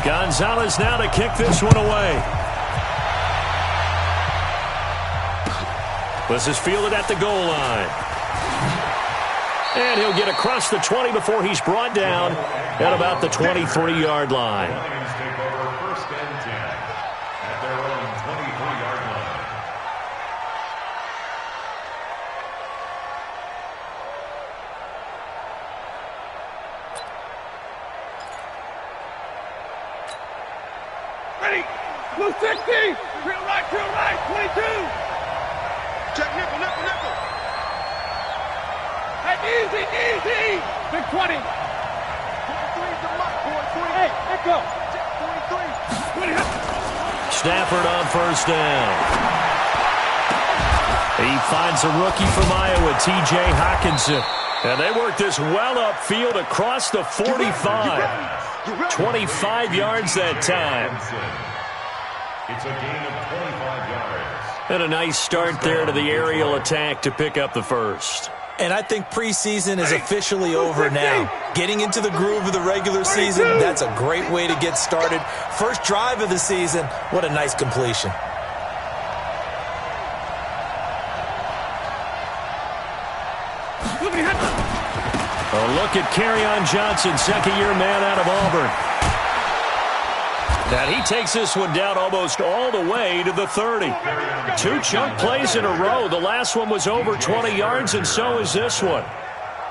Gonzalez now to kick this one away. This is fielded at the goal line. And he'll get across the 20 before he's brought down at about the 23-yard line. First and 10 at their own 23-yard line. Ready, blue 60, real right, 22. Check nickel. Hey, easy. Big 20. 23 to Mike, boy, 28. Let go. Check 23. 20. Stafford on first down. He finds a rookie from Iowa, T.J. Hockenson. And they work this well upfield across the 45. 25 yards that time. It's a gain of 25 yards. And a nice start there to the aerial attack to pick up the first. And I think preseason is officially over now. Getting into the groove of the regular season, that's a great way to get started. First drive of the season, what a nice completion. A look at Kerryon Johnson, second-year man out of Auburn. And he takes this one down almost all the way to the 30. Two chunk plays in a row. The last one was over 20 yards, and so is this one.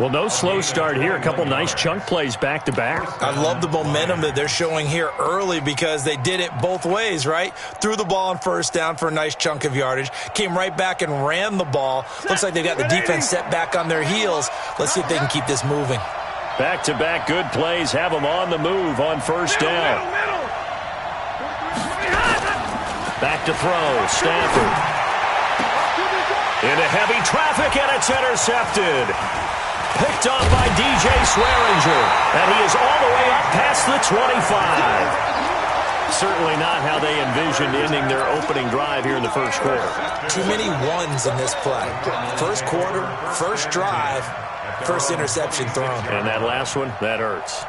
Well, no slow start here. A couple nice chunk plays back-to-back. I love the momentum that they're showing here early because they did it both ways, right? Threw the ball on first down for a nice chunk of yardage. Came right back and ran the ball. Looks like they got the defense set back on their heels. Let's see if they can keep this moving. Back-to-back good plays have them on the move on first down. Back to throw, Stafford. Into heavy traffic, and it's intercepted. Picked off by DJ Swearinger, and he is all the way up past the 25. Certainly not how they envisioned ending their opening drive here in the first quarter. Too many ones in this play. First quarter, first drive, first interception thrown. And that last one, that hurts.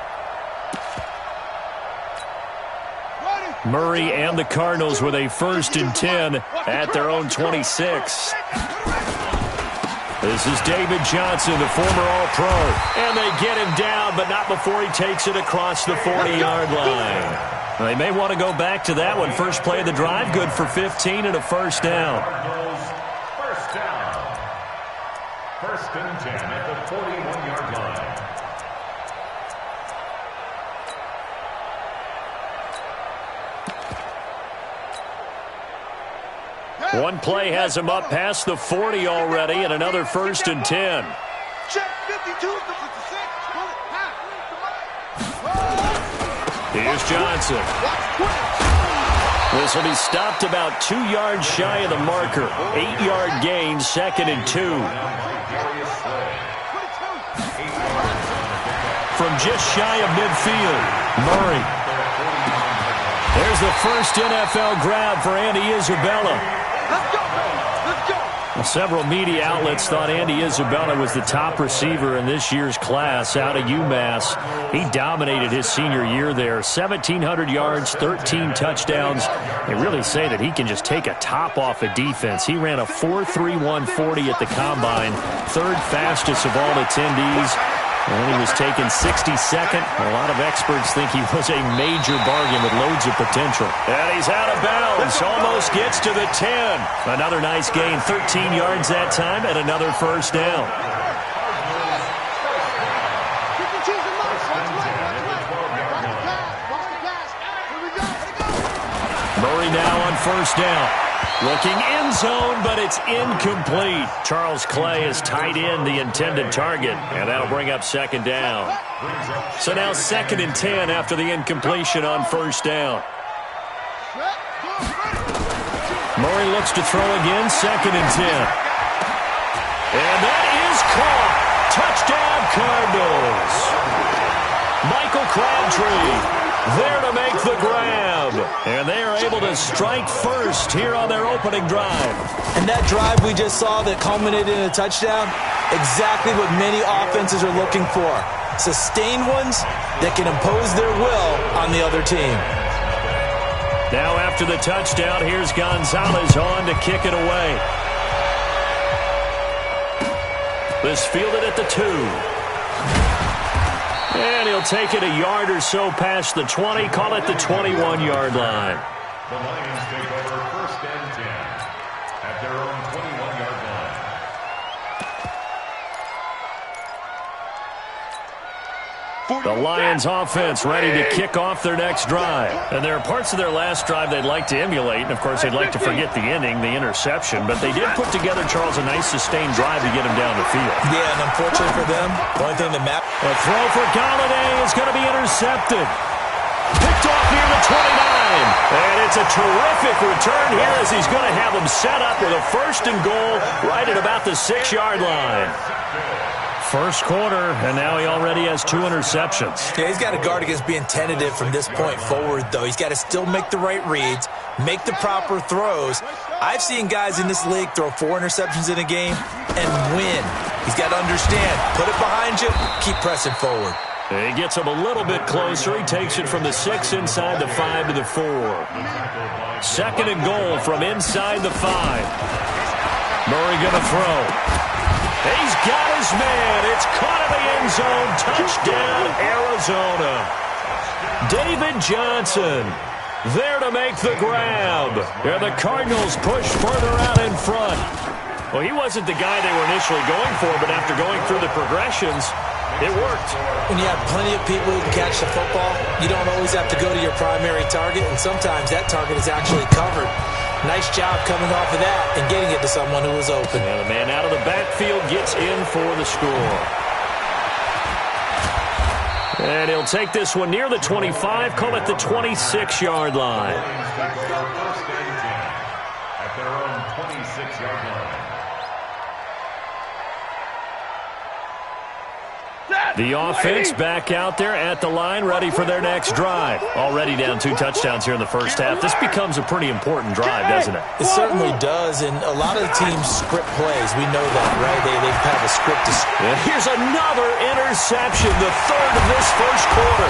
Murray and the Cardinals with a 1st and 10 at their own 26. This is David Johnson, the former All-Pro. And they get him down, but not before he takes it across the 40-yard line. They may want to go back to that one. First play of the drive, good for 15 and a first down. First down. 1st and 10 at the 41-yard line. One play has him up past the 40 already, and another 1st and 10. Check 52. Here's Johnson. This will be stopped about 2 yards shy of the marker. 8-yard gain, 2nd and 2. From just shy of midfield, Murray. There's the first NFL grab for Andy Isabella. Well, several media outlets thought Andy Isabella was the top receiver in this year's class out of UMass. He dominated his senior year there. 1,700 yards, 13 touchdowns. They really say that he can just take a top off a defense. He ran a 4.31 at the Combine, 3rd fastest of all attendees. And he was taken 62nd. A lot of experts think he was a major bargain with loads of potential. And he's out of bounds. Almost gets to the 10. Another nice gain. 13 yards that time and another first down. Murray now on first down. Looking end zone, but it's incomplete. Charles Clay is tight end, the intended target, and that'll bring up 2nd down. So now 2nd and 10 after the incompletion on first down. Murray looks to throw again, 2nd and 10. And that is caught. Touchdown, Cardinals. Michael Crabtree there to make the grab. And they are able to strike first here on their opening drive. And that drive we just saw that culminated in a touchdown, exactly what many offenses are looking for. Sustained ones that can impose their will on the other team. Now after the touchdown, here's Gonzalez on to kick it away. This fielded at the 2. And he'll take it a yard or so past the 20, call it the 21-yard line. The Lions take over 1st and 10 at their own 21-yard line. The Lions offense ready to kick off their next drive. And there are parts of their last drive they'd like to emulate. And, of course, they'd like to forget the ending, the interception. But they did put together, Charles, a nice sustained drive to get him down the field. Yeah, and unfortunately for them, the only thing that matters. A throw for Galladay is going to be intercepted. Picked off near the 29. And it's a terrific return here as he's going to have them set up with a 1st and goal right at about the 6-yard line. First quarter, and now he already has 2 interceptions. Yeah, he's got to guard against being tentative from this point forward, though. He's got to still make the right reads, make the proper throws. I've seen guys in this league throw 4 interceptions in a game and win. He's got to understand, put it behind you, keep pressing forward. He gets him a little bit closer. He takes it from the 6 inside the 5 to the 4. 2nd and goal from inside the 5. Murray going to throw. He's got his man. It's caught in the end zone. Touchdown, Arizona. David Johnson there to make the grab. And the Cardinals push further out in front. Well, he wasn't the guy they were initially going for, but after going through the progressions, it worked. When you have plenty of people who can catch the football, you don't always have to go to your primary target, and sometimes that target is actually covered. Nice job coming off of that and getting it to someone who was open. And the man out of the backfield gets in for the score. And he'll take this one near the 25, call it the 26-yard line. At their own 26-yard line. The offense back out there at the line, ready for their next drive. Already down 2 touchdowns here in the first half. This becomes a pretty important drive, doesn't it? It certainly does, and a lot of the teams script plays. We know that, right? They have a script to script. Here's another interception, the 3rd of this first quarter.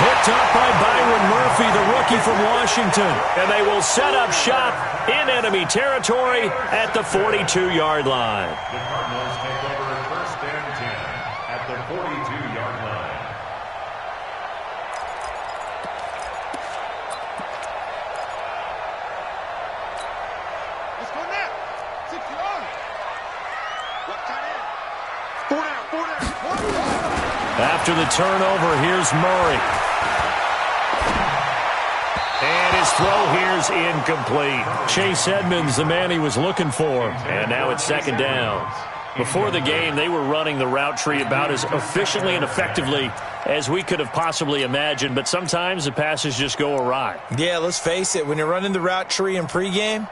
Picked up by Byron Murphy, the rookie from Washington. And they will set up shop in enemy territory at the 42-yard line. The Cardinals take over 1st and 10 at the 42-yard line. Let's go now. 6 yards. What tight end? 4 down. After the turnover, here's Murray. And his throw here's incomplete. Chase Edmonds, the man he was looking for. And now it's 2nd down. Before the game, they were running the route tree about as efficiently and effectively as we could have possibly imagined. But sometimes the passes just go awry. Yeah, let's face it. When you're running the route tree in pregame,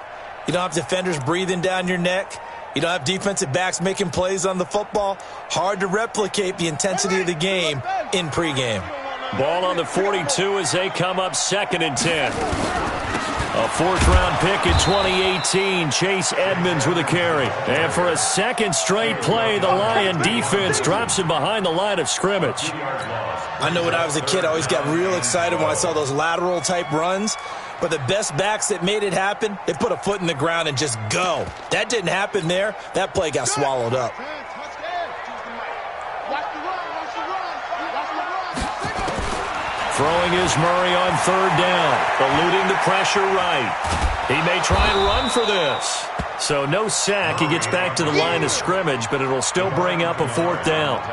you don't have defenders breathing down your neck. You don't have defensive backs making plays on the football. Hard to replicate the intensity of the game in pregame. Ball on the 42 as they come up 2nd and 10. A 4th-round pick in 2018, Chase Edmonds with a carry. And for a 2nd straight play, the Lion defense drops him behind the line of scrimmage. I know when I was a kid, I always got real excited when I saw those lateral-type runs. But the best backs that made it happen, they put a foot in the ground and just go. That didn't happen there. That play got swallowed up. Throwing is Murray on 3rd down, eluding the pressure right. He may try and run for this. So no sack. He gets back to the line of scrimmage, but it'll still bring up a 4th down.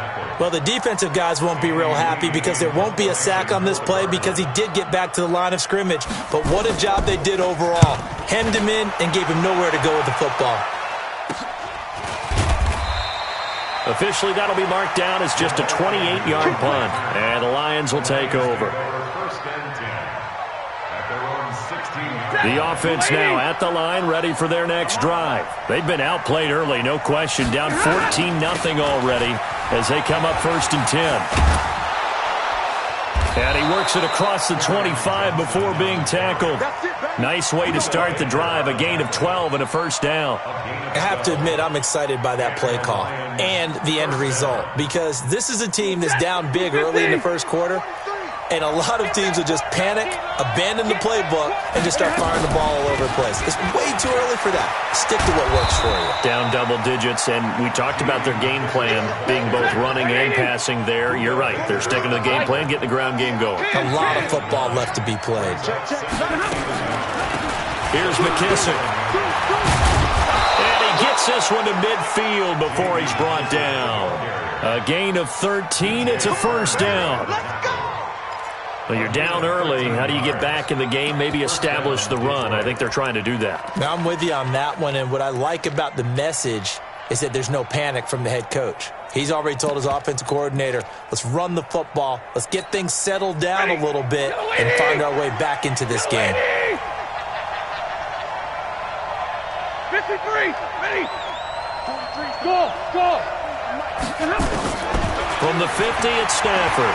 Well, the defensive guys won't be real happy because there won't be a sack on this play because he did get back to the line of scrimmage. But what a job they did overall. Hemmed him in and gave him nowhere to go with the football. Officially, that'll be marked down as just a 28-yard punt. And the Lions will take over. The offense now at the line, ready for their next drive. They've been outplayed early, no question. Down 14-0 already as they come up 1st and 10. And he works it across the 25 before being tackled. Nice way to start the drive, a gain of 12 and a 1st down. I have to admit, I'm excited by that play call and the end result because this is a team that's down big early in the first quarter. And a lot of teams will just panic, abandon the playbook, and just start firing the ball all over the place. It's way too early for that. Stick to what works for you. Down double digits, and we talked about their game plan being both running and passing there. You're right. They're sticking to the game plan, getting the ground game going. A lot of football left to be played. Here's McKissick. And he gets this one to midfield before he's brought down. A gain of 13. It's a first down. Well, you're down early. How do you get back in the game, maybe establish the run? I think they're trying to do that. Now, I'm with you on that one, and what I like about the message is that there's no panic from the head coach. He's already told his offensive coordinator, let's run the football, let's get things settled down a little bit, and find our way back into this game. 53, ready. 43, go. From the 50, it's Stafford.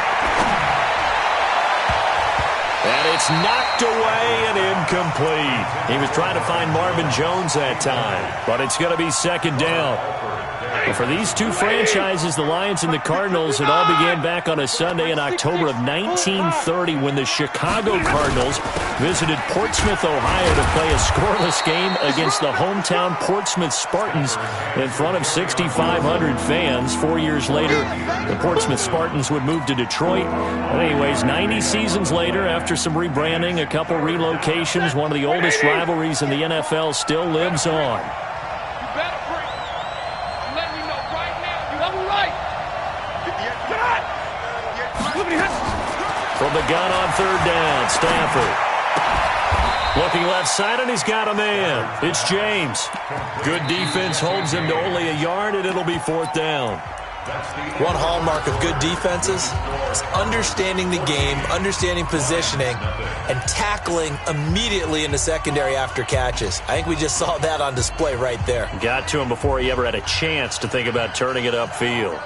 And it's knocked away and incomplete. He was trying to find Marvin Jones that time, but it's going to be second down. Well, for these two franchises, the Lions and the Cardinals, it all began back on a Sunday in October of 1930 when the Chicago Cardinals visited Portsmouth, Ohio to play a scoreless game against the hometown Portsmouth Spartans in front of 6,500 fans. 4 years later, the Portsmouth Spartans would move to Detroit. But anyways, 90 seasons later, after some rebranding, a couple relocations, one of the oldest rivalries in the NFL still lives on. From the gun on third down, Stafford. Looking left side, and he's got a man. It's James. Good defense holds him to only a yard, and it'll be fourth down. One hallmark of good defenses is understanding the game, understanding positioning, and tackling immediately in the secondary after catches. I think we just saw that on display right there. Got to him before he ever had a chance to think about turning it upfield.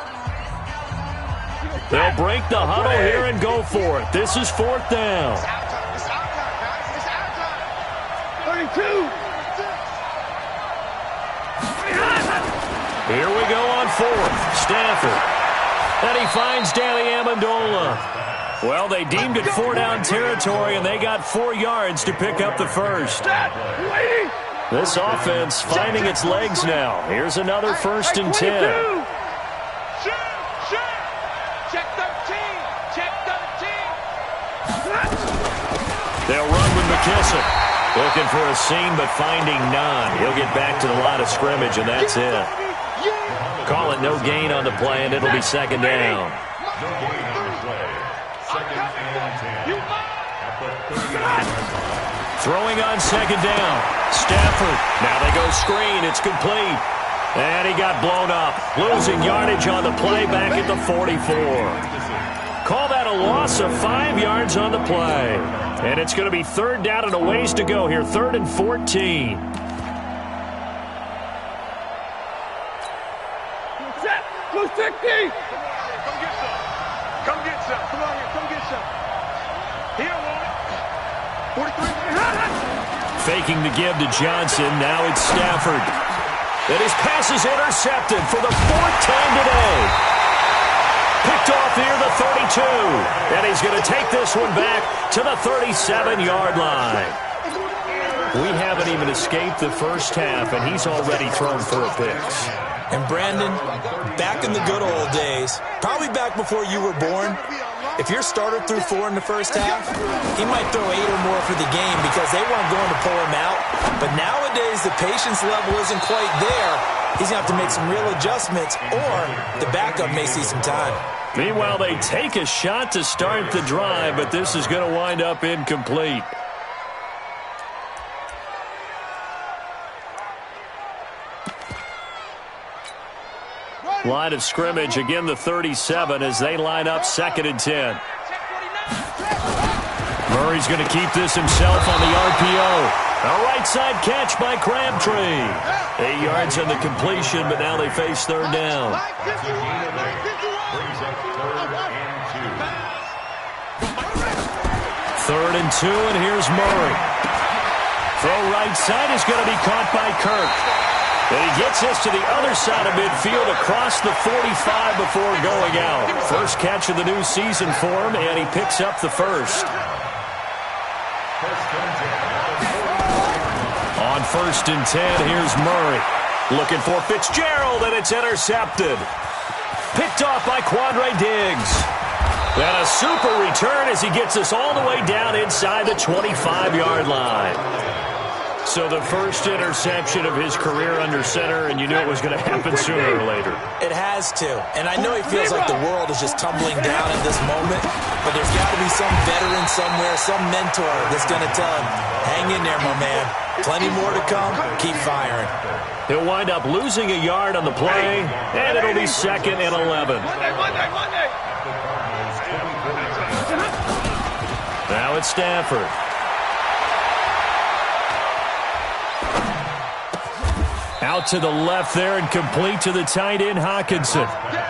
They'll break the huddle here and go for it. This is fourth down. 32. Here we go on fourth. Stafford. And he finds Danny Amendola. Well, they deemed it 4-down territory, and they got 4 yards to pick up the first. This offense finding its legs now. Here's another 1st and 10. They'll run with McKissick. Looking for a seam, but finding none. He'll get back to the line of scrimmage, and that's it. Call it no gain on the play, and it'll be second down. Throwing on second down. Stafford. Now they go screen. It's complete. And he got blown up. Losing yardage on the play back at the 44. Call that a loss of 5 yards on the play. And it's going to be third down and a ways to go here. 3rd and 14. Set. Go 60. Come get some. Come on here. Come get some. He don't want it. 43. Faking the give to Johnson. Now it's Stafford. And his pass is intercepted for the 4th time today. Picked off here, the 32. And he's going to take this one back to the 37-yard line. We haven't even escaped the first half, and he's already thrown 4 picks. And Brandon, back in the good old days, probably back before you were born, if your starter threw 4 in the first half, he might throw 8 or more for the game because they weren't going to pull him out. But nowadays, the patience level isn't quite there. He's going to have to make some real adjustments, or the backup may see some time. Meanwhile, they take a shot to start the drive, but this is going to wind up incomplete. Line of scrimmage, again the 37 as they line up 2nd and 10. Murray's going to keep this himself on the RPO. A right side catch by Crabtree. 8 yards on the completion, but now they face third down. 3rd and 2, and here's Murray. Throw right side is going to be caught by Kirk. And he gets this to the other side of midfield across the 45 before going out. First catch of the new season for him, and he picks up the first. On 1st and 10, here's Murray. Looking for Fitzgerald, and it's intercepted. Picked off by Quandre Diggs. And a super return as he gets us all the way down inside the 25-yard line. So the first interception of his career under center, and you knew it was going to happen sooner or later. It has to. And I know he feels like the world is just tumbling down in this moment, but there's got to be some veteran somewhere, some mentor that's going to tell him, hang in there, my man. Plenty more to come. Keep firing. He'll wind up losing a yard on the play, and it'll be 2nd and 11. Now it's Stafford. Out to the left there and complete to the tight end, Hawkinson.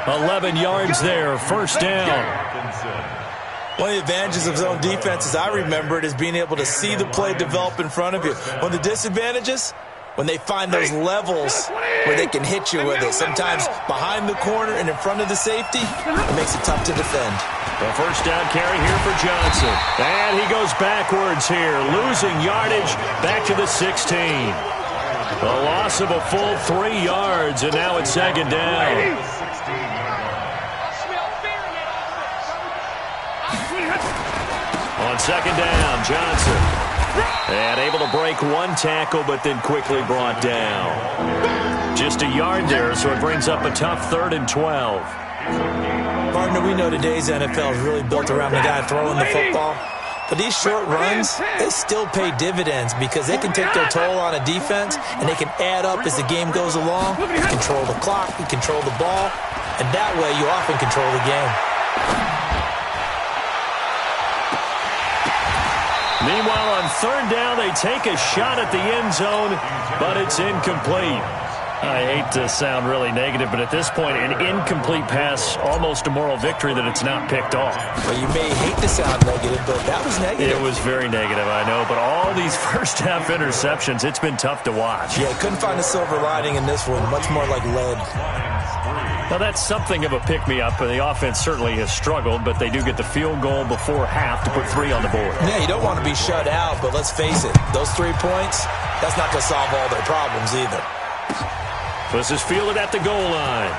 11 yards there, first down. One of the advantages of zone defense, as I remember it, is being able to see the play develop in front of you. One of the disadvantages, when they find those levels where they can hit you with it. Sometimes behind the corner and in front of the safety, it makes it tough to defend. The first down carry here for Johnson. And he goes backwards here, losing yardage back to the 16. A loss of a full 3 yards, and now it's 2nd down. On 2nd down, Johnson. And able to break one tackle, but then quickly brought down. Just a yard there, so it brings up a tough 3rd and 12. Partner, we know today's NFL is really built around the guy throwing the football. But these short runs, they still pay dividends because they can take their toll on a defense, and they can add up as the game goes along. You control the clock, you control the ball, and that way you often control the game. Meanwhile, on 3rd down, they take a shot at the end zone, but it's incomplete. I hate to sound really negative, but at this point, an incomplete pass, almost a moral victory that it's not picked off. Well, you may hate to sound negative, but that was negative. It was very negative, I know, but all these first-half interceptions, it's been tough to watch. Yeah, couldn't find a silver lining in this one, much more like lead. Now, that's something of a pick-me-up, and the offense certainly has struggled, but they do get the field goal before half to put 3 on the board. Yeah, you don't want to be shut out, but let's face it, those 3 points, that's not going to solve all their problems either. This is fielded at the goal line.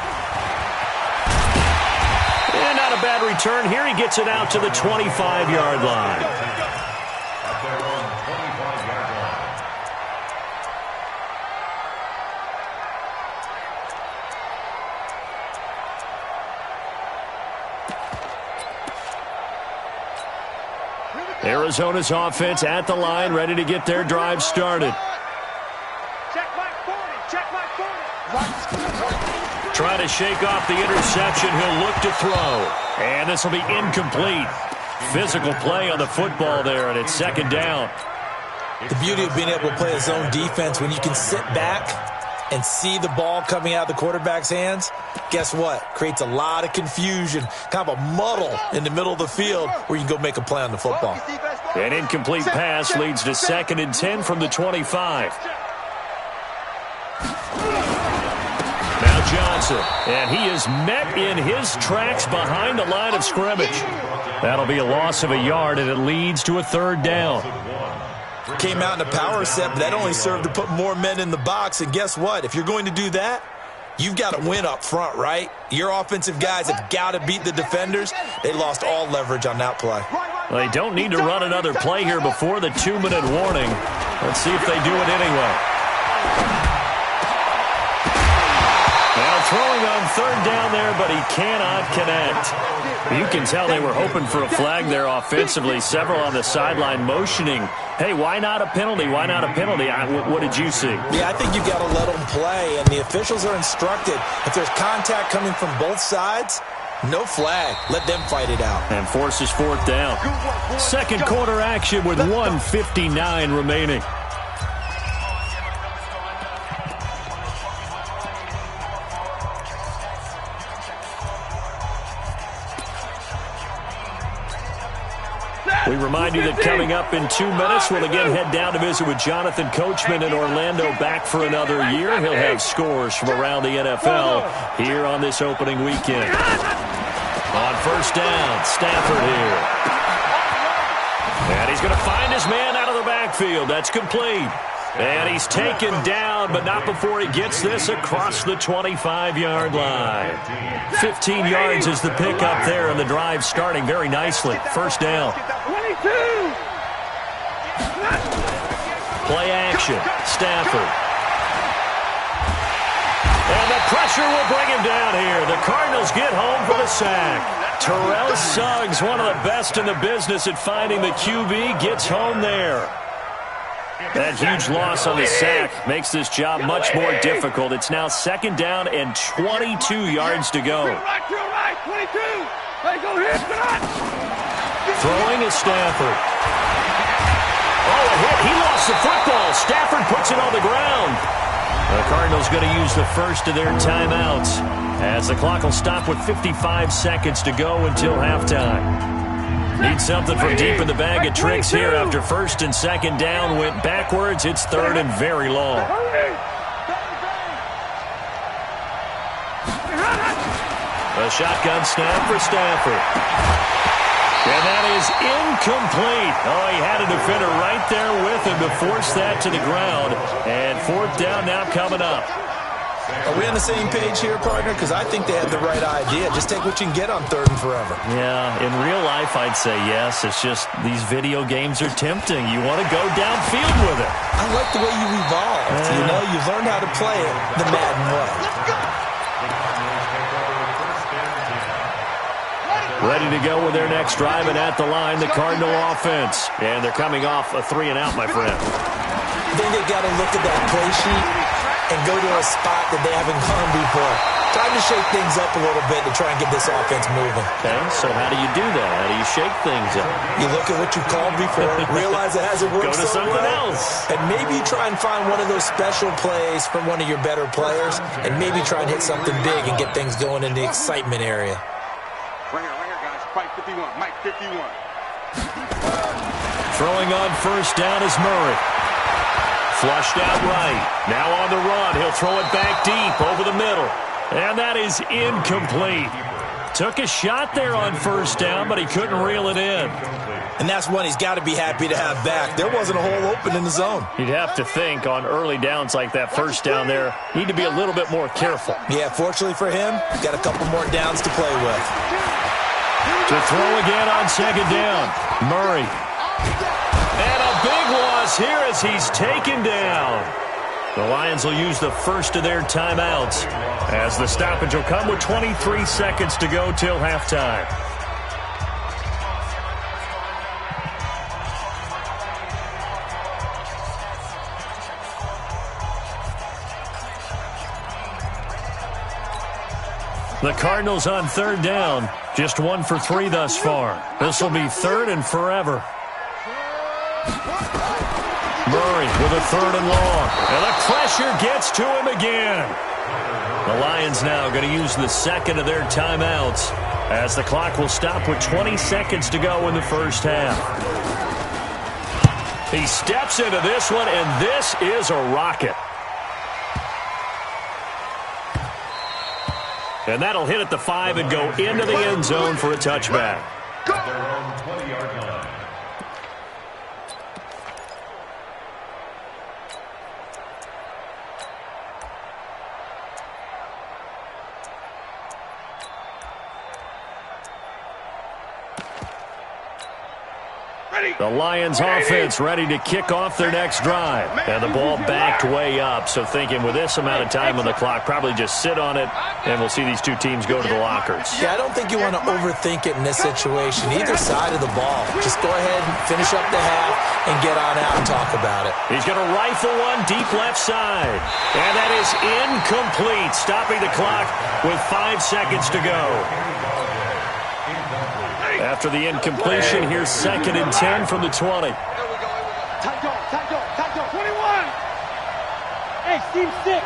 And not a bad return here. He gets it out to the 25-yard line. Arizona's offense at the line, ready to get their drive started. Trying to shake off the interception. He'll look to throw. And this will be incomplete. Physical play on the football there, and it's 2nd down. The beauty of being able to play a zone defense, when you can sit back and see the ball coming out of the quarterback's hands, guess what? Creates a lot of confusion, kind of a muddle in the middle of the field where you can go make a play on the football. An incomplete pass leads to 2nd and 10 from the 25. Johnson, and he is met in his tracks behind the line of scrimmage. That'll be a loss of a yard, and it leads to a 3rd down. Came out in a power set, but that only served to put more men in the box, and guess what? If you're going to do that, you've got to win up front, right? Your offensive guys have got to beat the defenders. They lost all leverage on that play. Well, they don't need to run another play here before the 2-minute warning. Let's see if they do it anyway. Now throwing on 3rd down there, but he cannot connect. You can tell they were hoping for a flag there offensively. Several on the sideline motioning, hey, why not a penalty? Why not a penalty? What did you see? Yeah, I think you've got to let them play, and the officials are instructed. If there's contact coming from both sides, no flag. Let them fight it out. And forces 4th down. 2nd quarter action with 1:59 remaining. We remind you that coming up in 2 minutes, we'll again head down to visit with Jonathan Coachman in Orlando, back for another year. He'll have scores from around the NFL here on this opening weekend. On first down, Stafford here. And he's going to find his man out of the backfield. That's complete. And he's taken down, but not before he gets this across the 25-yard line. 15 yards is the pickup there, and the drive starting very nicely. First down. 22. Play action. Stafford. And the pressure will bring him down here. The Cardinals get home for the sack. Terrell Suggs, one of the best in the business at finding the QB, gets home there. That huge loss on the sack makes this job much more difficult. It's now second down and 22 yards to go. Throwing is Stafford. Oh, a hit. He lost the football. Stafford puts it on the ground. The Cardinals going to use the first of their timeouts as the clock will stop with 55 seconds to go until halftime. Need something from deep in the bag of tricks here after first and second down went backwards. It's third and very long. A shotgun snap for Stafford. And that is incomplete. Oh, he had a defender right there with him to force that to the ground. And fourth down now coming up. Are we on the same page here, partner? Because I think they had the right idea. Just take what you can get on third and forever. Yeah, in real life, I'd say yes. It's just these video games are tempting. You want to go downfield with it. I like the way you evolved. You know, you've learned how to play it the Madden way. Ready to go with their next drive, and at the line, the Cardinal offense. And they're coming off a 3-and-out, my friend. Then they got to look at that play sheet and go to a spot that they haven't gone before. Time to shake things up a little bit to try and get this offense moving. Okay, so how do you do that? How do you shake things up? You look at what you called before, realize it hasn't worked so so something well, else. and maybe try and find one of those special plays from one of your better players, and maybe try and hit something big and get things going in the excitement area. Right here, guys. Mike 51. Mike 51. Throwing on first down is Murray. Flushed out right. Now on the run. He'll throw it back deep over the middle. And that is incomplete. Took a shot there on first down, but he couldn't reel it in. And that's one he's got to be happy to have back. There wasn't a hole open in the zone. You'd have to think on early downs like that first down there, need to be a little bit more careful. Yeah, fortunately for him, got a couple more downs to play with. To throw again on second down. Murray. And a big loss here as he's taken down. The Lions will use the first of their timeouts as the stoppage will come with 23 seconds to go till halftime. The Cardinals on third down. Just 1 for 3 thus far. This will be third and forever. Murray with a third and long. And the pressure gets to him again. The Lions now going to use the second of their timeouts as the clock will stop with 20 seconds to go in the first half. He steps into this one, and this is a rocket. And that'll hit at the 5 and go into the end zone for a touchback. Their own 20-yard line. The Lions offense ready to kick off their next drive. And the ball backed way up. So thinking with this amount of time on the clock, probably just sit on it, and we'll see these two teams go to the lockers. Yeah, I don't think you want to overthink it in this situation. Either side of the ball. Just go ahead and finish up the half and get on out and talk about it. He's going to rifle one deep left side. And that is incomplete, stopping the clock with 5 seconds to go. After the incompletion, here's 2nd and 10 from the 20. There we go. Tight go. 21. Hey, Steve 6.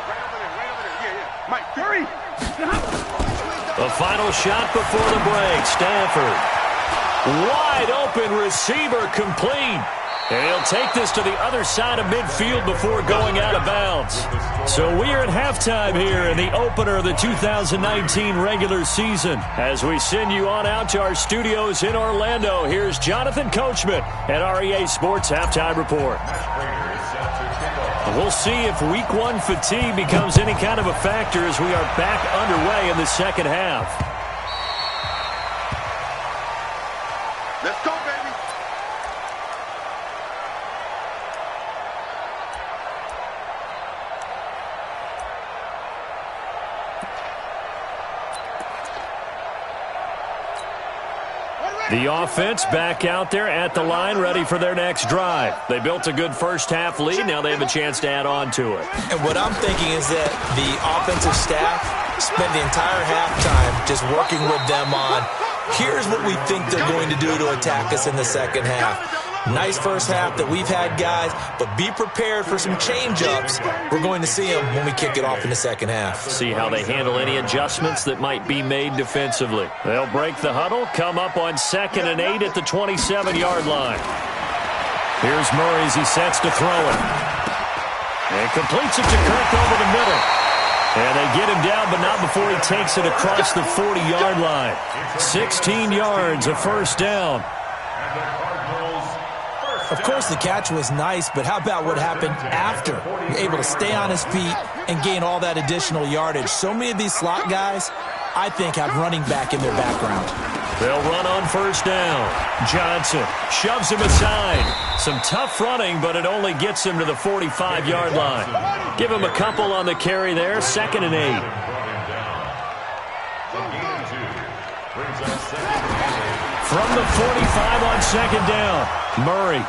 Right over there. Yeah. Mike, hurry. The final shot before the break. Stafford. Wide open receiver complete. And he'll take this to the other side of midfield before going out of bounds. So we are at halftime here in the opener of the 2019 regular season. As we send you on out to our studios in Orlando, here's Jonathan Coachman at REA Sports Halftime Report. We'll see if Week 1 fatigue becomes any kind of a factor as we are back underway in the second half. Let's go, baby. The offense back out there at the line, ready for their next drive. They built a good first-half lead. Now they have a chance to add on to it. And what I'm thinking is that the offensive staff spent the entire halftime just working with them on, here's what we think they're going to do to attack us in the second half. Nice first half that we've had, guys, but be prepared for some change-ups. We're going to see them when we kick it off in the second half. See how they handle any adjustments that might be made defensively. They'll break the huddle, come up on 2nd and 8 at the 27-yard line. Here's Murray as he sets to throw it. And completes it to Kirk over the middle. And they get him down, but not before he takes it across the 40-yard line. 16 yards, a first down. Of course, the catch was nice, but how about what happened after? You're able to stay on his feet and gain all that additional yardage. So many of these slot guys, I think, have running back in their background. They'll run on first down. Johnson shoves him aside. Some tough running, but it only gets him to the 45-yard line. Give him a couple on the carry there, 2nd and 8. From the 45 on 2nd down, Murray.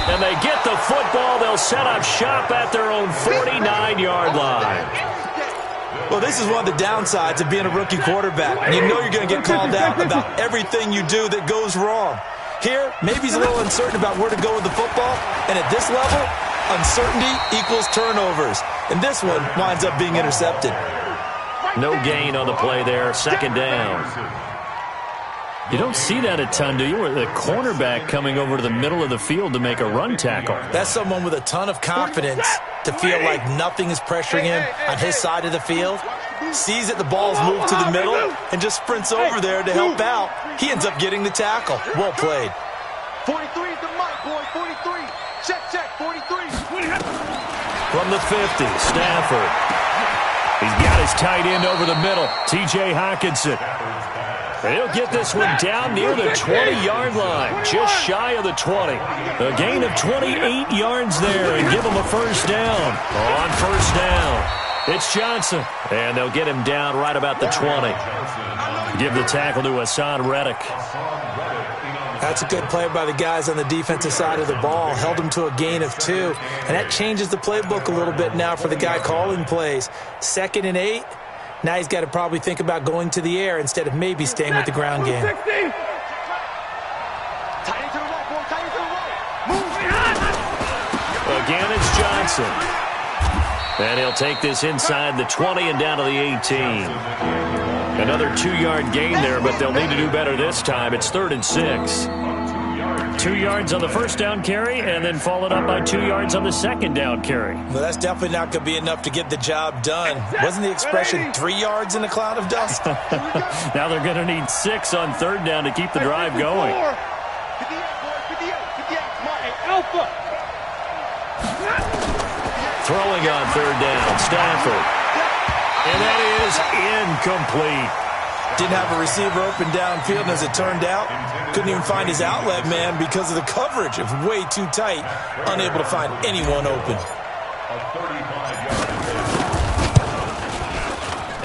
And they get the football. They'll set up shop at their own 49-yard line. Well, this is one of the downsides of being a rookie quarterback. You know you're going to get called out about everything you do that goes wrong. Here, maybe he's a little uncertain about where to go with the football. And at this level, uncertainty equals turnovers. And this one winds up being intercepted. No gain on the play there, 2nd down. You don't see that a ton, do you? Where the cornerback coming over to the middle of the field to make a run tackle. That's someone with a ton of confidence to feel like nothing is pressuring him on his side of the field. Sees that the ball's moved to the middle and just sprints over there to help out. He ends up getting the tackle. Well played. 43 is the mic, boy. 43. Check, 43. From the 50, Stafford. He's got his tight end over the middle, T.J. Hockenson. He'll get this one down near the 20-yard line, just shy of the 20. A gain of 28 yards there and give him a first down. On first down, it's Johnson. And they'll get him down right about the 20. Give the tackle to Hassan Reddick. That's a good play by the guys on the defensive side of the ball. Held him to a gain of 2. And that changes the playbook a little bit now for the guy calling plays. 2nd and 8. Now he's got to probably think about going to the air instead of maybe staying with the ground game. Again, it's Johnson. And he'll take this inside the 20 and down to the 18. Another 2-yard gain there, but they'll need to do better this time. It's 3rd and 6. 2 yards on the first down carry, and then followed up by 2 yards on the second down carry. Well, that's definitely not going to be enough to get the job done. Wasn't the expression 3 yards in a cloud of dust? Now they're going to need 6 on 3rd down to keep the drive going. Throwing on 3rd down, Stafford. And that is incomplete. Didn't have a receiver open downfield, and as it turned out, couldn't even find his outlet man because of the coverage. It was way too tight, unable to find anyone open.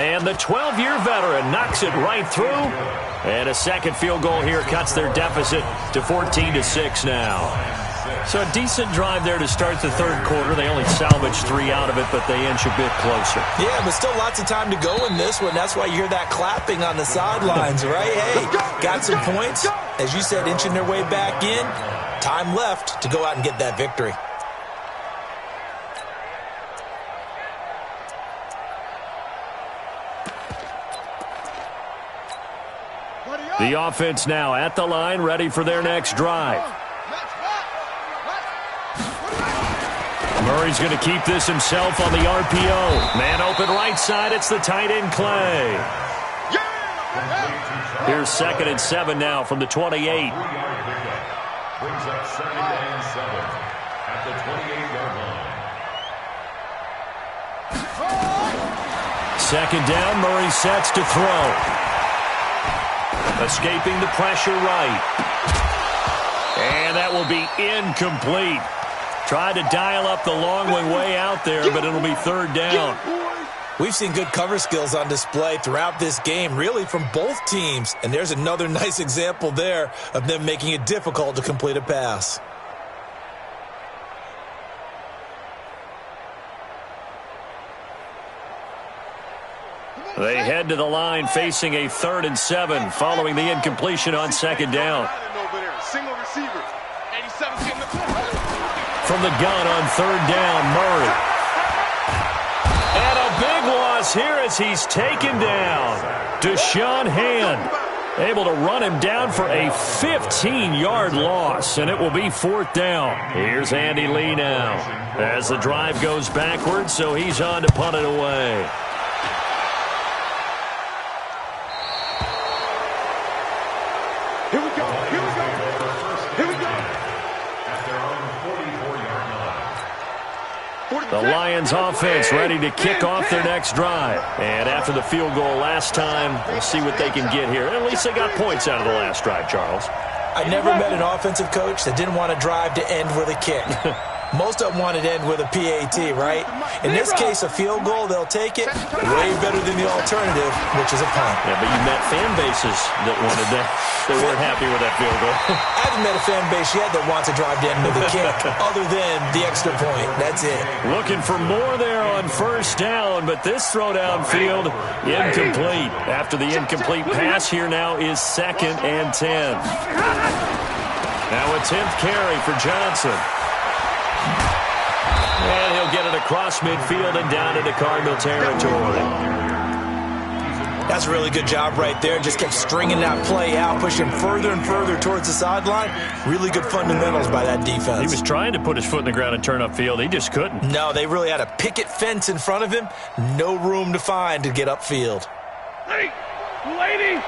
And the 12-year veteran knocks it right through. And a second field goal here cuts their deficit to 14-6 now. So a decent drive there to start the 3rd quarter. They only salvaged 3 out of it, but they inch a bit closer. Yeah, but still lots of time to go in this one. That's why you hear that clapping on the sidelines, right? Hey, got some points. As you said, inching their way back in. Time left to go out and get that victory. The offense now at the line, ready for their next drive. Murray's going to keep this himself on the RPO. Man open right side, it's the tight end Clay. Here's 2nd and 7 now from the 28. Brings up 2nd and 7 at the 28-yard line. 2nd down, Murray sets to throw. Escaping the pressure right. And that will be incomplete. Tried to dial up the long way out there, but it'll be 3rd down. We've seen good cover skills on display throughout this game, really from both teams. And there's another nice example there of them making it difficult to complete a pass. They head to the line facing a 3rd and 7 following the incompletion on 2nd down. Single receiver. 87 From the gun on 3rd down, Murray. And a big loss here as he's taken down. Deshaun Hand able to run him down for a 15-yard loss, and it will be 4th down. Here's Andy Lee now as the drive goes backwards, so he's on to punt it away. Here we go. Here we go. Here we go. At their own 44-yard line. The Lions offense ready to kick off their next drive. And after the field goal last time, we'll see what they can get here. At least they got points out of the last drive, Charles. I never met an offensive coach that didn't want a drive to end with a kick. Most of them want it to end with a PAT, right? In this case, a field goal, they'll take it. Way better than the alternative, which is a punt. Yeah, but you met fan bases that wanted that. They weren't happy with that field goal. I haven't met a fan base yet that wants a drive to end with a kick, other than the extra point. That's it. Looking for more there on 1st down, but this throw downfield incomplete. After the incomplete pass, here now is 2nd and 10. Now a 10th carry for Johnson. And he'll get it across midfield and down into Cardinal territory. That's a really good job right there. Just kept stringing that play out, pushing further and further towards the sideline. Really good fundamentals by that defense. He was trying to put his foot in the ground and turn upfield. He just couldn't. No, they really had a picket fence in front of him. No room to find to get upfield. Lady! 43!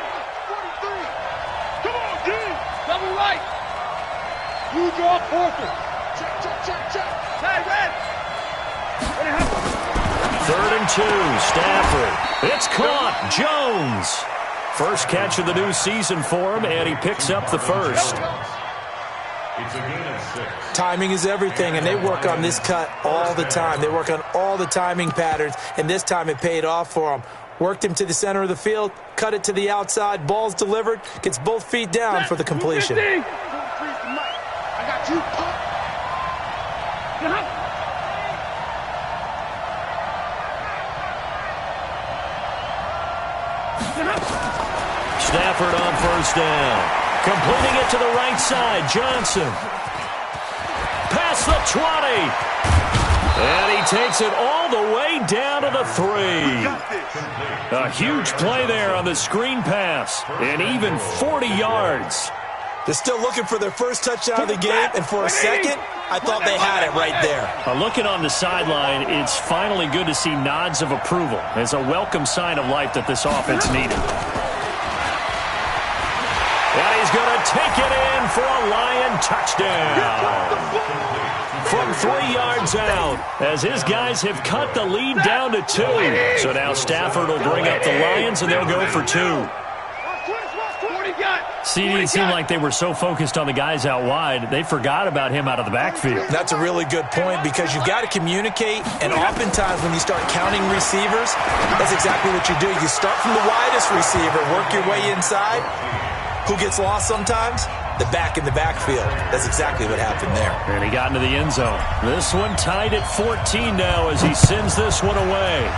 Come on, D! Double right! You draw Porter! Check, check, check, check! Hey, red! 3rd and 2, Stafford. It's caught. Jones. First catch of the new season for him, and he picks up the 1st. It's a gain of 6. Timing is everything, and they work on this cut all the time. They work on all the timing patterns, and this time it paid off for them. Worked him to the center of the field, cut it to the outside, ball's delivered, gets both feet down for the completion. I got you. Stafford on 1st down. Completing it to the right side. Johnson. Past the 20. And he takes it all the way down to the 3. A huge play there on the screen pass. And even 40 yards. They're still looking for their first touchdown of the game, and for a second, I thought they had it right there. Looking on the sideline, it's finally good to see nods of approval. It's a welcome sign of life that this offense needed. And he's going to take it in for a Lion touchdown. From 3 yards out, as his guys have cut the lead down to 2. So now Stafford will bring up the Lions, and they'll go for 2. See, it seemed like they were so focused on the guys out wide, they forgot about him out of the backfield. That's a really good point, because you've got to communicate, and oftentimes when you start counting receivers, that's exactly what you do. You start from the widest receiver, work your way inside. Who gets lost sometimes? The back in the backfield. That's exactly what happened there. And he got into the end zone. This one tied at 14 now as he sends this one away.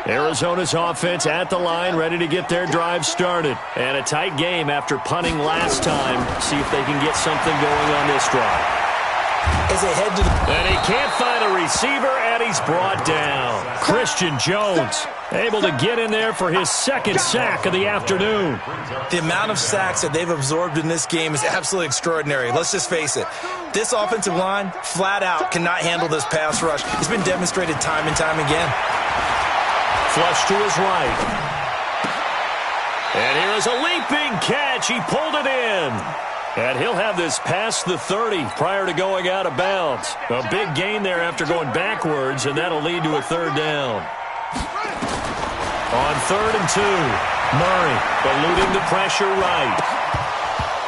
Arizona's offense at the line, ready to get their drive started. And a tight game after punting last time. See if they can get something going on this drive. As they head to and he can't find a receiver, and he's brought down. Christian Jones able to get in there for his second sack of the afternoon. The amount of sacks that they've absorbed in this game is absolutely extraordinary. Let's just face it. This offensive line, flat out, cannot handle this pass rush. It's been demonstrated time and time again. Flush to his right. And here is a leaping catch. He pulled it in. And he'll have this past the 30 prior to going out of bounds. A big gain there after going backwards, and that'll lead to a third down. On 3rd and 2, Murray eluding the pressure right.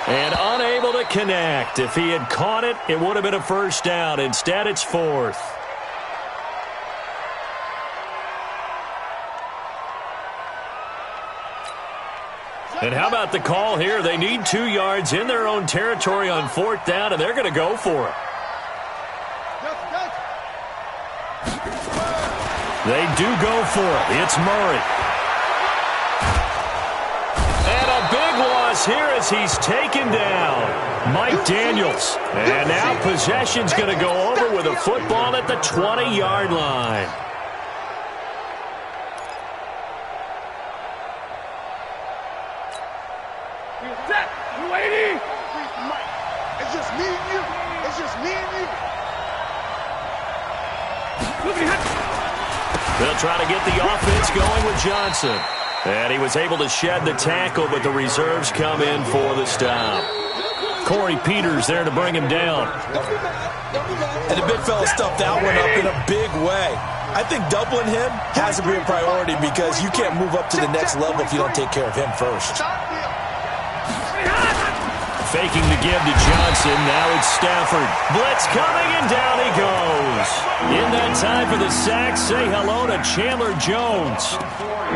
And unable to connect. If he had caught it, it would have been a first down. Instead, it's 4th. And how about the call here? They need 2 yards in their own territory on 4th down, and they're going to go for it. They do go for it. It's Murray. And a big loss here as he's taken down. Mike Daniels. And now possession's going to go over with a football at the 20-yard line. It's just me and you. It's just me and you. They'll try to get the offense going with Johnson. And he was able to shed the tackle, but the reserves come in for the stop. Corey Peters there to bring him down. And the big fella stuffed that one up in a big way. I think doubling him has to be a priority because you can't move up to the next level if you don't take care of him first. Faking the give to Johnson. Now it's Stafford. Blitz coming, and down he goes. In that time for the sack, say hello to Chandler Jones.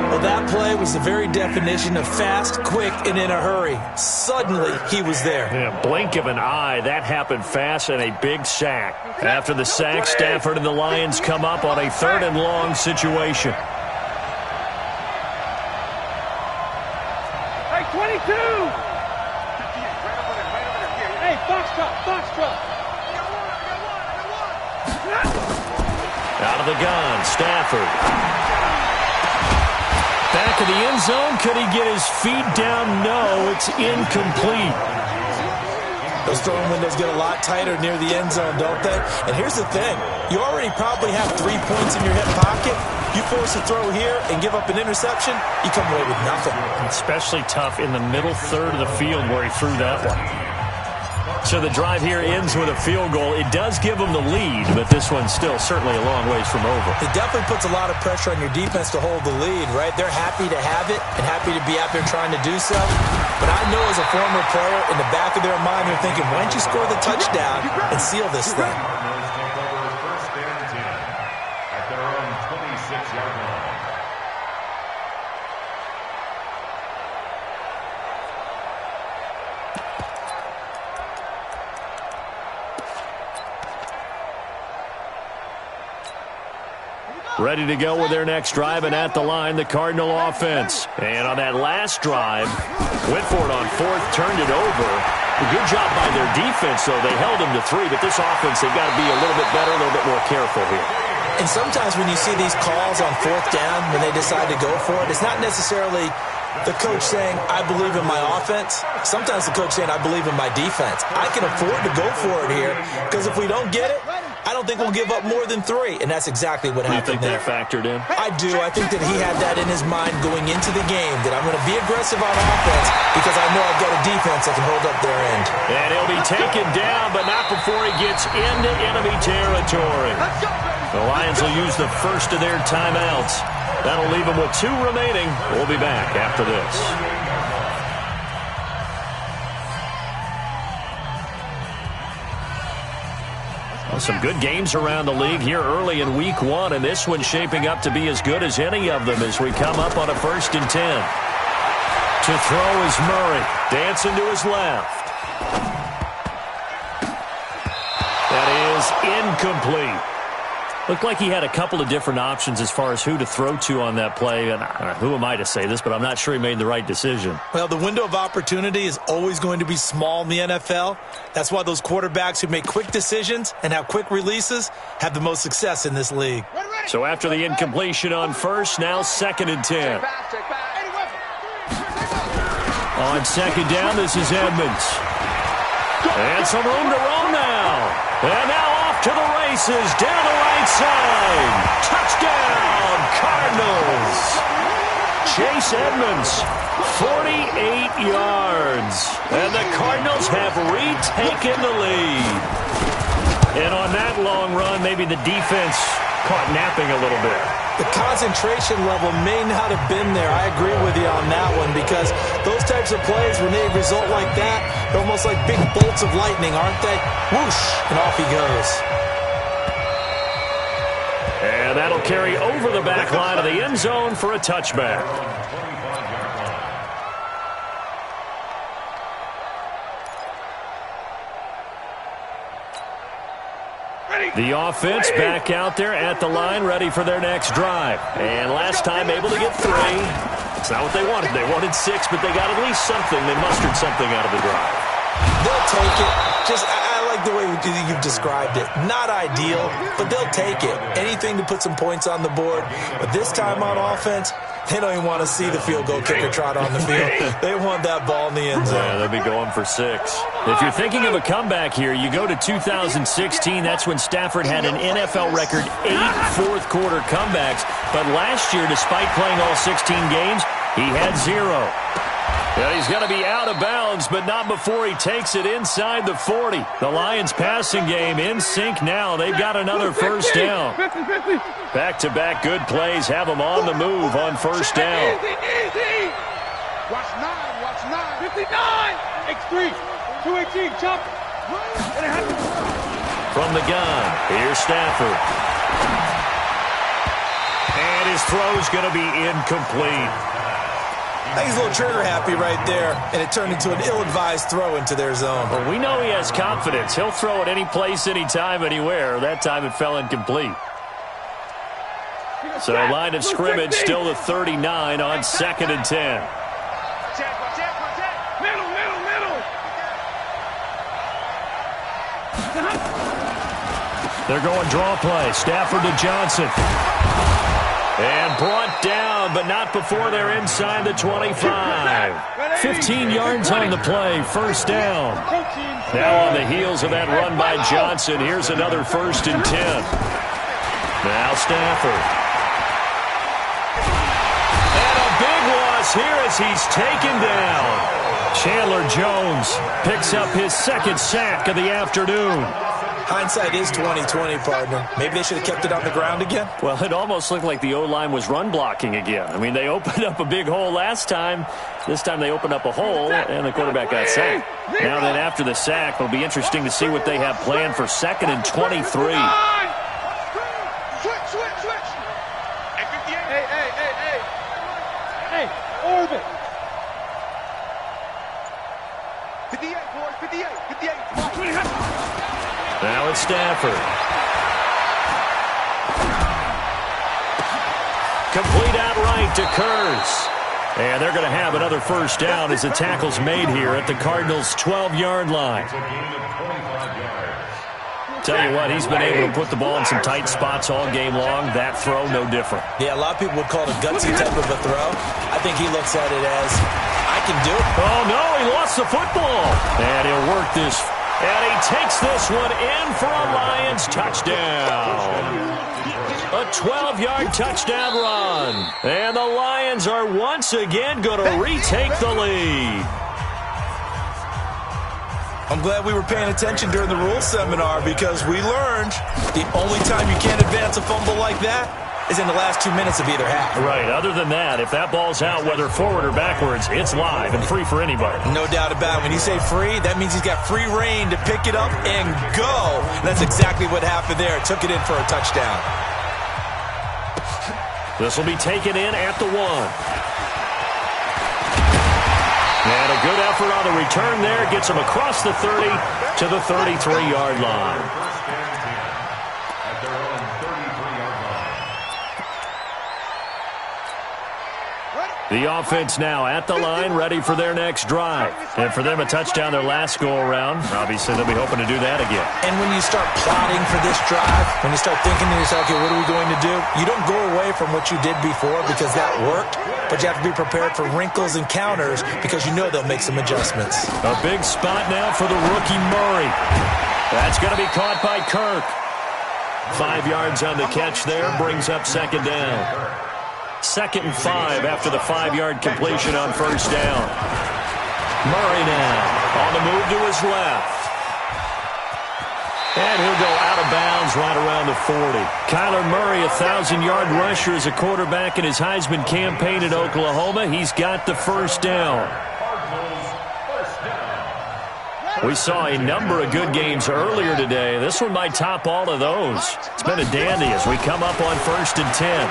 Well, that play was the very definition of fast, quick, and in a hurry. Suddenly, he was there. In a blink of an eye, that happened fast, and a big sack. After the sack, Stafford and the Lions come up on a 3rd and long situation. Hey, 22! Hey, Foxtrot! Out of the gun, Stafford. Back of the end zone. Could he get his feet down? No, it's incomplete. Those throwing windows get a lot tighter near the end zone, don't they? And here's the thing. You already probably have 3 points in your hip pocket. You force a throw here and give up an interception, you come away with nothing. Especially tough in the middle third of the field where he threw that one. So the drive here ends with a field goal. It does give them the lead, but this one's still certainly a long ways from over. It definitely puts a lot of pressure on your defense to hold the lead, right? They're happy to have it and happy to be out there trying to do so. But I know as a former player, in the back of their mind, they're thinking, why don't you score the touchdown and seal this thing? First and 10 at their own 26-yard line. Ready to go with their next drive, and at the line, the Cardinal offense. And on that last drive, went for it on 4th, turned it over. A good job by their defense, though. They held him to 3, but this offense, they've got to be a little bit better, a little bit more careful here. And sometimes when you see these calls on 4th down, when they decide to go for it, it's not necessarily the coach saying, I believe in my offense. Sometimes the coach saying, I believe in my defense. I can afford to go for it here because if we don't get it, I don't think we'll give up more than 3. And that's exactly what happened there. You think that factored in? I do. I think that he had that in his mind going into the game, that I'm going to be aggressive on offense because I know I've got a defense that can hold up their end. And he'll be taken down, but not before he gets into enemy territory. The Lions will use the first of their timeouts. That'll leave them with 2 remaining. We'll be back after this. Well, some good games around the league here early in week 1, and this one's shaping up to be as good as any of them as we come up on a 1st and 10. To throw is Murray, dancing to his left. That is incomplete. Looked like he had a couple of different options as far as who to throw to on that play. And who am I to say this, but I'm not sure he made the right decision. Well, the window of opportunity is always going to be small in the NFL. That's why those quarterbacks who make quick decisions and have quick releases have the most success in this league. So after the incompletion on first, now 2nd and 10. On 2nd down, this is Edmonds. And some room to roam now. And now off to the races, down the right side. Touchdown, Cardinals. Chase Edmonds, 48 yards. And the Cardinals have retaken the lead. And on that long run, maybe the defense caught napping a little bit. The concentration level may not have been there. I agree with you on that one because those types of plays, when they result like that, they're almost like big bolts of lightning, aren't they? Whoosh, and off he goes. And that'll carry over the back line of the end zone for a touchback. The offense back out there at the line, ready for their next drive. And last time able to get 3. It's not what they wanted. They wanted 6, but they got at least something. They mustered something out of the drive. They'll take it. I like the way you've described it. Not ideal, but they'll take it. Anything to put some points on the board. But this time on offense, they don't even want to see the field goal kicker trot on the field. They want that ball in the end zone. Yeah, they'll be going for 6. If you're thinking of a comeback here, you go to 2016. That's when Stafford had an NFL record 8 fourth-quarter comebacks. But last year, despite playing all 16 games, he had 0. Yeah, he's going to be out of bounds, but not before he takes it inside the 40. The Lions passing game in sync now. They've got another first down. Back-to-back good plays have them on the move on first down. Easy. Watch 9. 59. X3. 218. Chop. From the gun, here's Stafford. And his throw's going to be incomplete. I think he's a little trigger happy right there, and it turned into an ill-advised throw into their zone. Well, we know he has confidence. He'll throw it any place, anytime, anywhere. That time it fell incomplete. So line of scrimmage still the 39 on 2nd and 10. Middle. They're going draw play. Stafford to Johnson. And brought down, but not before they're inside the 25. 15 yards on the play, first down. Now on the heels of that run by Johnson, here's another 1st and 10. Now Stafford. And a big loss here as he's taken down. Chandler Jones picks up his 2nd sack of the afternoon. Hindsight is 20/20, partner. Maybe they should have kept it on the ground again. Well, it almost looked like the O-line was run blocking again. I mean, they opened up a big hole last time. This time they opened up a hole, and the quarterback got sacked. Now then, after the sack, it'll be interesting to see what they have planned for 2nd and 23. Switch. Hey, orbit. 58, boys, 58. Now it's Stafford. Complete outright to Kurz. And they're going to have another first down as the tackle's made here at the Cardinals' 12-yard line. Tell you what, he's been able to put the ball in some tight spots all game long. That throw, no different. Yeah, a lot of people would call it a gutsy type of a throw. I think he looks at it as, I can do it. Oh, no, he lost the football. And he'll work this. And he takes this one in for a Lions touchdown. A 12-yard touchdown run. And the Lions are once again going to retake the lead. I'm glad we were paying attention during the rules seminar because we learned the only time you can't advance a fumble like that is in the last 2 minutes of either half. Right. Other than that, if that ball's out, whether forward or backwards, it's live and free for anybody. No doubt about it. When you say free, that means he's got free reign to pick it up and go. And that's exactly what happened there. Took it in for a touchdown. This will be taken in at the 1. And a good effort on the return there. Gets him across the 30 to the 33-yard line. At their own 33. The offense now at the line, ready for their next drive. And for them, a touchdown their last go-around. Obviously, they'll be hoping to do that again. And when you start plotting for this drive, when you start thinking to yourself, okay, what are we going to do? You don't go away from what you did before because that worked, but you have to be prepared for wrinkles and counters because you know they'll make some adjustments. A big spot now for the rookie Murray. That's going to be caught by Kirk. 5 yards on the catch there, brings up second down. 2nd and 5 after the 5-yard completion on first down. Murray now on the move to his left. And he'll go out of bounds right around the 40. Kyler Murray, 1,000-yard rusher as a quarterback in his Heisman campaign at Oklahoma. He's got the first down. We saw a number of good games earlier today. This one might top all of those. It's been a dandy as we come up on 1st and 10.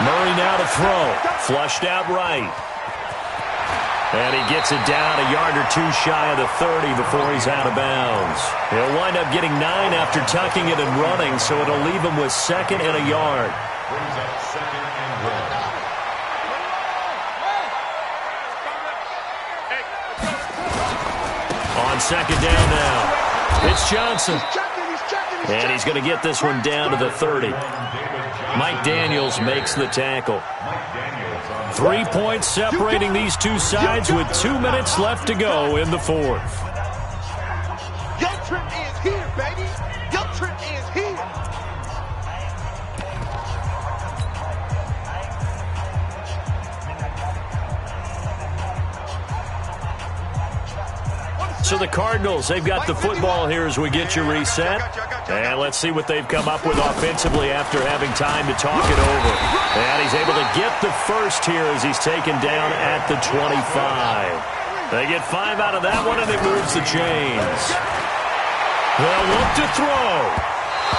Murray now to throw. Flushed out right. And he gets it down a yard or two shy of the 30 before he's out of bounds. He'll wind up getting 9 after tucking it and running, so it'll leave him with 2nd and a yard. Brings up 2nd and 1. On 2nd down now, it's Johnson. And he's going to get this one down to the 30. Mike Daniels makes the tackle. 3 points separating these two sides with 2 minutes left to go in the 4th. Your trip is here, baby. Your trip is here. So the Cardinals, they've got the football here as we get you reset. And let's see what they've come up with offensively after having time to talk it over. And he's able to get the first here as he's taken down at the 25. They get 5 out of that one, and it moves the chains. They'll look to throw.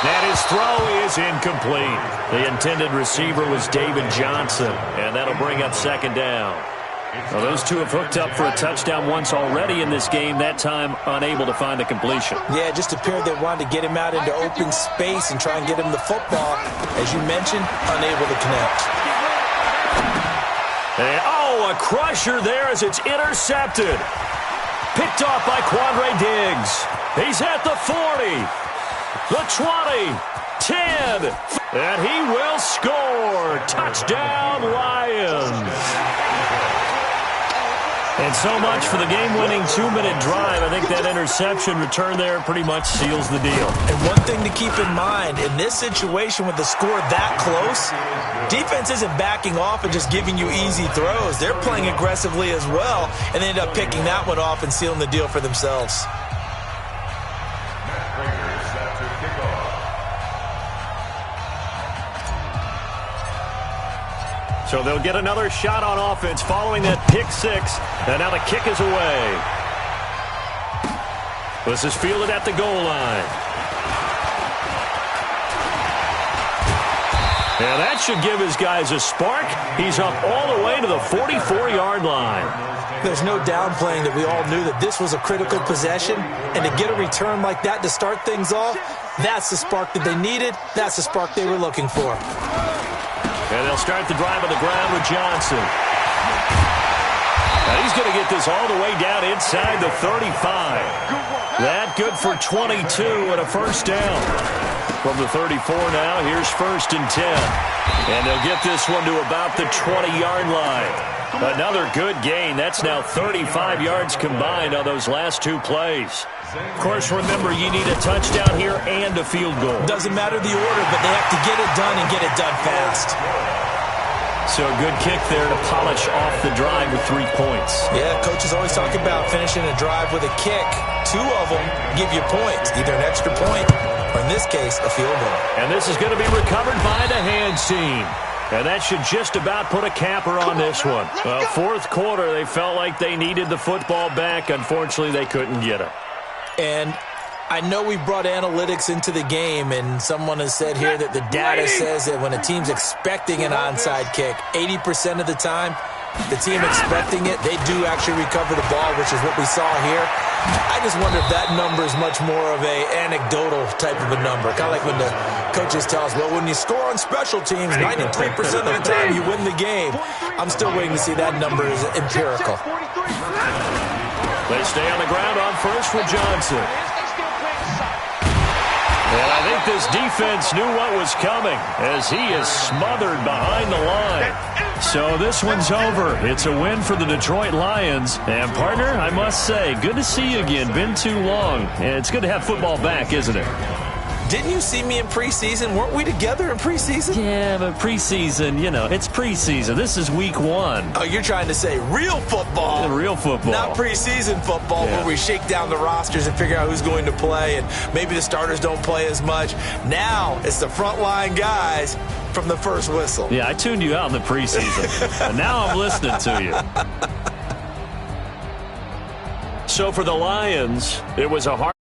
And his throw is incomplete. The intended receiver was David Johnson, and that'll bring up 2nd down. Well, those two have hooked up for a touchdown once already in this game, that time unable to find the completion. Yeah, it just appeared they wanted to get him out into open space and try and get him the football. As you mentioned, unable to connect. And, a crusher there as it's intercepted. Picked off by Quandre Diggs. He's at the 40, the 20, 10, and he will score. Touchdown, Lions. And so much for the game-winning 2-minute drive. I think that interception return there pretty much seals the deal. And one thing to keep in mind, in this situation with the score that close, defense isn't backing off and just giving you easy throws. They're playing aggressively as well, and they end up picking that one off and sealing the deal for themselves. So they'll get another shot on offense following that pick 6. And now the kick is away. This is fielded at the goal line. And that should give his guys a spark. He's up all the way to the 44-yard line. There's no downplaying that we all knew that this was a critical possession. And to get a return like that to start things off, that's the spark that they needed. That's the spark they were looking for. And they'll start the drive on the ground with Johnson. Now he's going to get this all the way down inside the 35. That good for 22 and a first down. From the 34 now, here's 1st and 10. And they'll get this one to about the 20-yard line. Another good gain. That's now 35 yards combined on those last 2 plays. Of course, remember, you need a touchdown here and a field goal. Doesn't matter the order, but they have to get it done and get it done fast. So a good kick there to polish off the drive with 3 points. Yeah, coaches always talk about finishing a drive with a kick. 2 of them give you points, either an extra point or, in this case, a field goal. And this is going to be recovered by the hands team. And that should just about put a capper on this one. Well, 4th quarter, they felt like they needed the football back. Unfortunately, they couldn't get it. And I know we brought analytics into the game, and someone has said here that the data says that when a team's expecting an onside kick, 80% of the time, the team expecting it, they do actually recover the ball, which is what we saw here. I just wonder if that number is much more of a anecdotal type of a number, kind of like when the Coaches tell us, well, when you score on special teams, 93% of the time you win the game. I'm still waiting to see that number is empirical. They stay on the ground on first for Johnson. And I think this defense knew what was coming as he is smothered behind the line. So this one's over. It's a win for the Detroit Lions. And, partner, I must say, good to see you again. Been too long. And it's good to have football back, isn't it? Didn't you see me in preseason? Weren't we together in preseason? Yeah, but preseason, you know, it's preseason. This is week 1. Oh, you're trying to say real football. Real football. Not preseason football where we shake down the rosters and figure out who's going to play, and maybe the starters don't play as much. Now it's the frontline guys from the first whistle. Yeah, I tuned you out in the preseason. And now I'm listening to you. So for the Lions, it was a hard